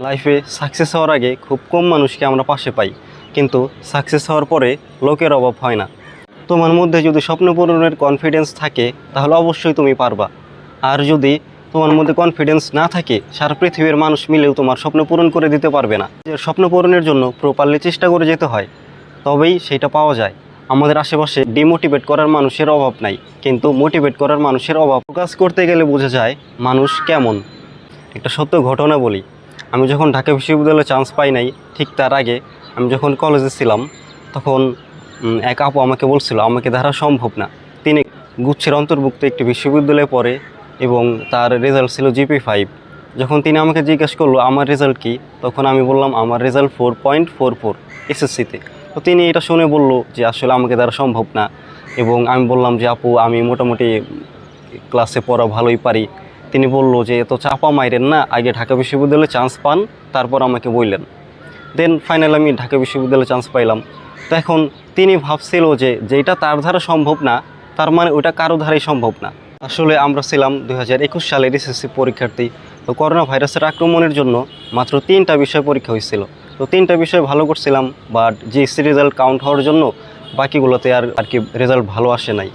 লাইফে সাকসেস হওয়ার আগে খুব কম মানুষকে আমরা পাশে পাই, কিন্তু সাকসেস হওয়ার পরে লোকের অভাব হয় না। তোমার মধ্যে যদি স্বপ্ন পূরণের কনফিডেন্স থাকে তাহলে অবশ্যই তুমি পারবা। আর যদি তোমার মধ্যে কনফিডেন্স না থাকে, সারা পৃথিবীর মানুষ মিলেও তোমার স্বপ্ন পূরণ করে দিতে পারবে না। যে স্বপ্ন পূরণের জন্য প্রপারলি চেষ্টা করে যেতে হয়, তবেই সেটা পাওয়া যায়। আমাদের আশেপাশে ডিমোটিভেট করার মানুষের অভাব নাই, কিন্তু মোটিভেট করার মানুষের অভাব। কাজ করতে গেলে বোঝা যায় মানুষ কেমন। একটা সত্য ঘটনা বলি, আমি যখন ঢাকা বিশ্ববিদ্যালয়ে চান্স পাই নাই, ঠিক তার আগে আমি যখন কলেজে ছিলাম, তখন এক আপু আমাকে বলছিল আমাকে দ্বারা সম্ভব না। তিনি গুচ্ছের অন্তর্ভুক্ত একটি বিশ্ববিদ্যালয়ে পড়ে এবং তার রেজাল্ট ছিল GP5। যখন তিনি আমাকে জিজ্ঞেস করলো আমার রেজাল্ট কী, তখন আমি বললাম আমার রেজাল্ট 4.44 SSC-তে। তো তিনি এটা শুনে বলল যে আসলে আমাকে দ্বারা সম্ভব না। এবং আমি বললাম যে আপু আমি মোটামুটি ক্লাসে পড়া ভালোই পারি। তিনি বলল যে এত চাপা মাইরেন না, আগে ঢাকা বিশ্ববিদ্যালয়ে চান্স পান, তারপর আমাকে বললেন। দেন ফাইনাল আমি ঢাকা বিশ্ববিদ্যালয়ে চান্স পাইলাম। তো এখন তিনি ভাবছিল যে যেটা তার দ্বারা সম্ভব না, তার মানে ওটা কারো দ্বারাই সম্ভব না। আসলে আমরা ছিলাম 2021 সালের SSC পরীক্ষার্থী। তো করোনা ভাইরাসের আক্রমণের জন্য মাত্র 3টা বিষয় পরীক্ষা হয়েছিল। তো 3টা বিষয় ভালো করছিলাম, বাট GSC রেজাল্ট কাউন্ট হওয়ার জন্য বাকিগুলোতে আর কি রেজাল্ট ভালো আসে নাই।